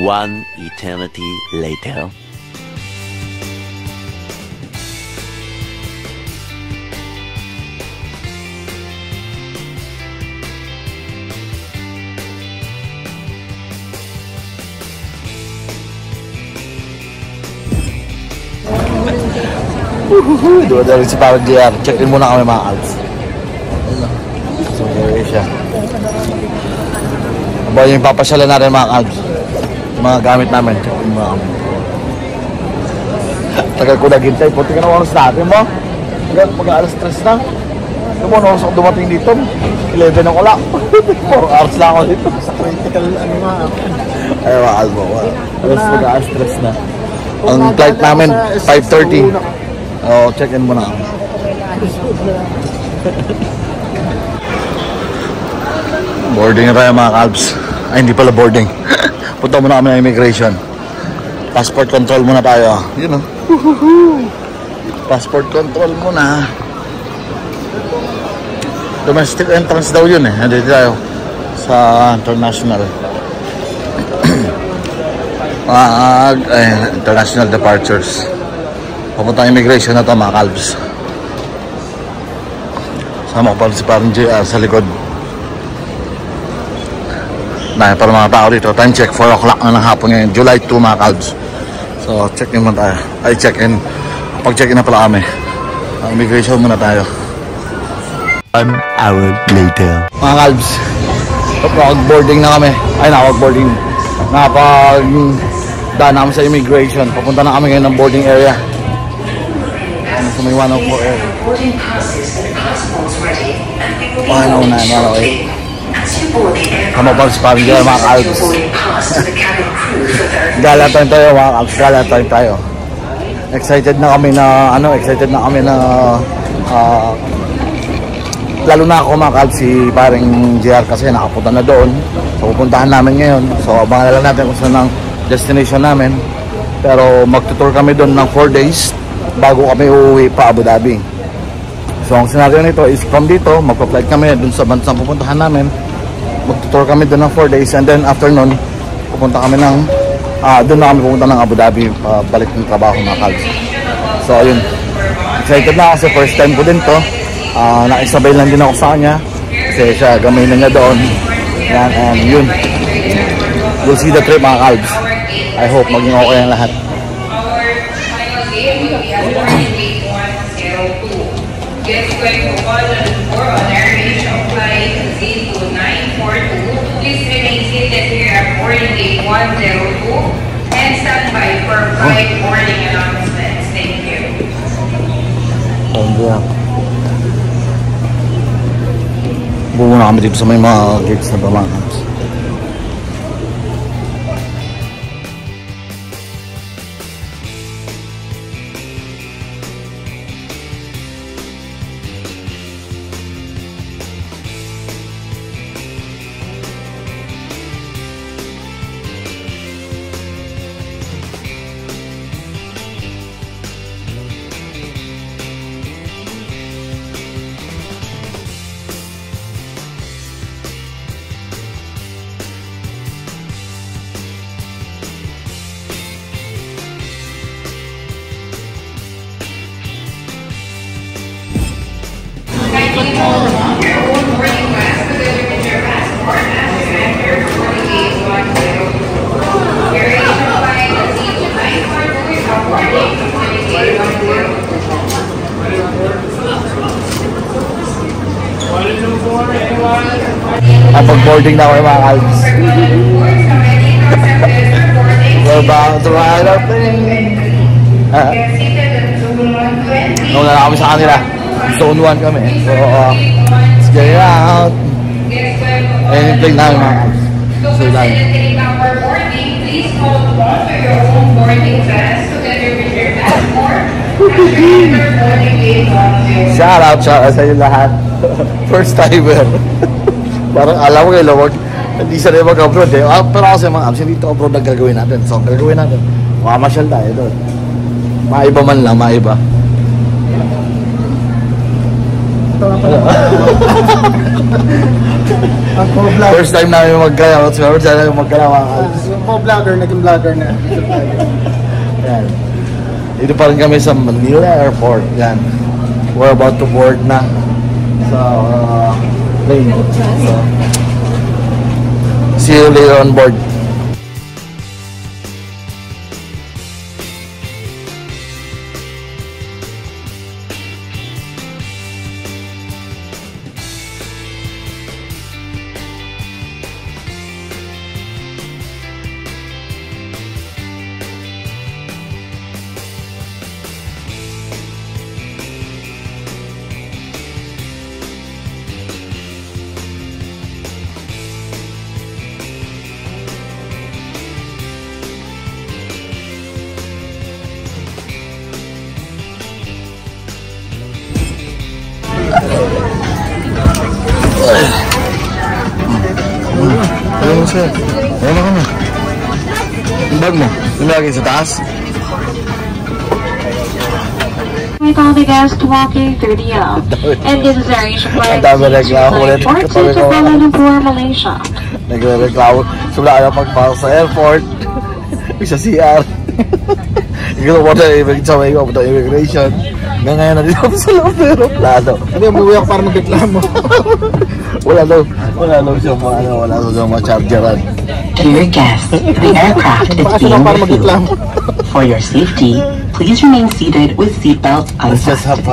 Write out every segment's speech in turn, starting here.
One eternity later. Dua-dua si Parang JR. Check-in muna kami mga Alps. So, here siya. Aba, yung papasyalan natin mga Alps. Mga gamit namin. Check-in muna kami. Tagal ko naghintay. Punti ka na oras natin mo. Mag-aalas 3 na. Ito mo, oras ako dumating dito. 11 ako lang. 4 hours lang ako dito. Sa critical ano nga. Ay, mga Alps mo. Mag-aalas 3 na. Ang flight namin, 5:30. Oh, check-in muna ako. Boarding na tayo mga Calbs. Ay, hindi pala boarding. Punta muna kami ng immigration. Passport control muna tayo. Yun o. Passport control muna. Domestic entrance daw yun eh. Nandito tayo sa international. International departures. Papunta immigration na to mga Calbs. Sama ko pa si Parang JR sa likod. Dahil para mga tao dito. Time check 4 o'clock na ng hapon ngayon. July 2 mga Calbs. So check in muna tayo. Ay check in. Pag check in na pala kami. Immigration muna tayo. 1 hour later. Mga Calbs, nakapag-boarding na kami. Ay nakapag-boarding. Nakapag-daan namin sa immigration. Papunta na kami ngayon ng boarding area. Sa may 104 area. 109, 108. Kamapag sa pamilya mga Calbs. Galatan tayo mga Calbs. Galatan tayo. Excited na kami na lalo na ako mga Calbs, si Parang JR kasi nakapunta na doon. So pupuntahan namin ngayon. So abangan na lang natin kung saan ang destination namin. Pero magtutour kami doon ng 4 days bago kami uuwi pa Abu Dhabi. So ang scenario nito is from dito, magpa-flight kami doon sa bansang pupuntahan namin. Magtutour kami doon ng 4 days and then after nun, pupunta kami ng doon na kami pupunta ng Abu Dhabi, balik ng trabaho mga Calbs. So ayun, excited na ako kasi first time ko din to. Nakisabay lang din ako sa kanya kasi siya gamay na niya doon. Yan, and yun, we'll see the trip mga Calbs. I hope maging okay ang lahat. Guests going to call on airnation flight Z2942. Please remain seated here at boarding gate 102 and stand by for flight boarding announcements. Thank you. Buo na kami dito sa may mga gates na pamakas. Pag-boarding na ako yung mga Calbs. We're about to ride our plane. Nung na kami sa kanila. Zone 1 kami. So, let's get it out. Ayan yung plane namin mga Calbs. So, lang. Please hold on to your own boarding pass together with your passport. Shout out sa inyo lahat. First timer. Parang alam ko kayo, Lord, hindi sa rin mag-abroad eh. Pero kasi mga abs, hindi ito abroad na gagawin natin. So, gagawin natin. Makamasyal tayo doon. Maiba man lang, maiba. First time namin magkaya. First time namin magkaya mga abs. vlogger, naging vlogger na. Yan. Dito pa rin kami sa Manila Airport. Yan. We're about to board na sa plane. So, see you later on board. Ano sir? Ano ka na? Yung bag mo? Yung lagi sa taas? With all the guests walking through the aisle. And this is our Asia flight to Kuala Lumpur, Malaysia. Nagre-reklamo. Sula ka pagpasok sa airport. Sa CR. Ikaw mo na immigration. Ngayon na dito sa loob ng aeroplano. Hindi, umuwi ako para mag-reklamo. Wala daw siya mga chargeran. Dear guests, the aircraft is being refueled. For your safety, please remain seated with seatbelt unfastened.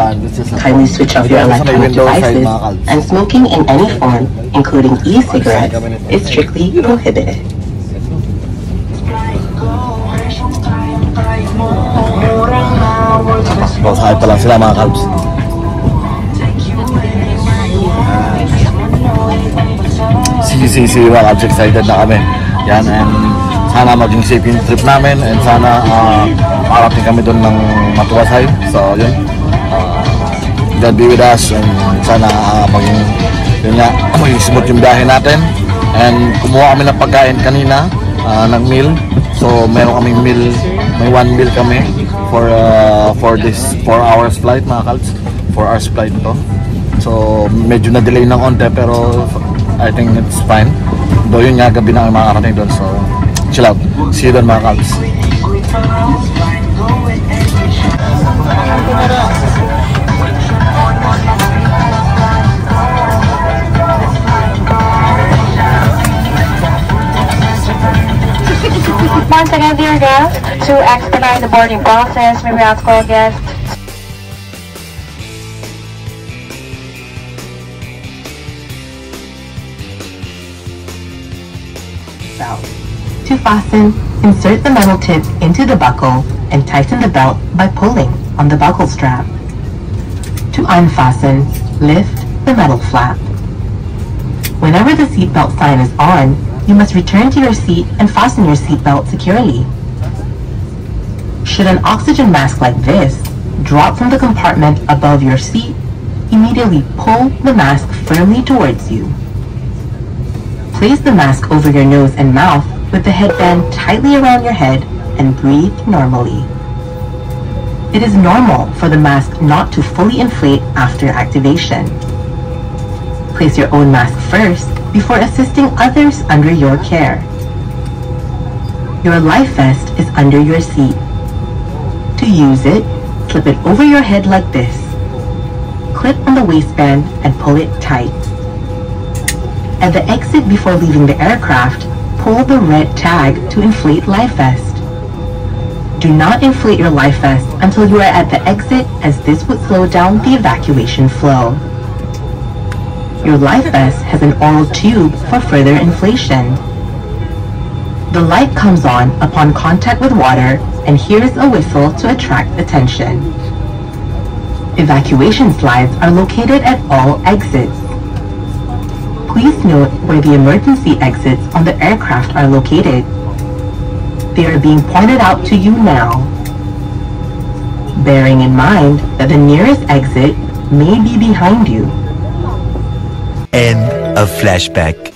Kindly switch off your electronic devices, and smoking in any form, including e-cigarettes, is strictly prohibited. Basahin pa lang sila mga kalbs. See mga kalbs, excited na kami. Yan, and sana maging safe yung trip namin, and sana makarating kami doon ng matuwasay. So yun, God be with us, and sana maging smooth yung biyahe natin. And kumuha kami ng pagkain kanina, ng meal. So meron kaming meal, may 1 meal kami for this 4 hours flight mga kalbs. 4 hours flight to. So medyo na-delay ng onte, pero I think it's fine. Do yun nga, gabi na kami makakarating doon. So chill out. See you doon mga kalbs. Once again, dear guests, to expedite the boarding process, may we ask all guests belt. To fasten, insert the metal tip into the buckle and tighten the belt by pulling on the buckle strap. To unfasten, lift the metal flap. Whenever the seatbelt sign is on, you must return to your seat and fasten your seatbelt securely. Should an oxygen mask like this drop from the compartment above your seat, immediately pull the mask firmly towards you. Place the mask over your nose and mouth with the headband tightly around your head and breathe normally. It is normal for the mask not to fully inflate after activation. Place your own mask first before assisting others under your care. Your life vest is under your seat. To use it, slip it over your head like this. Clip on the waistband and pull it tight. At the exit before leaving the aircraft, pull the red tag to inflate life vest. Do not inflate your life vest until you are at the exit, as this would slow down the evacuation flow. Your life vest has an oral tube for further inflation. The light comes on upon contact with water, and here is a whistle to attract attention. Evacuation slides are located at all exits. Please note where the emergency exits on the aircraft are located. They are being pointed out to you now. Bearing in mind that the nearest exit may be behind you. End of flashback.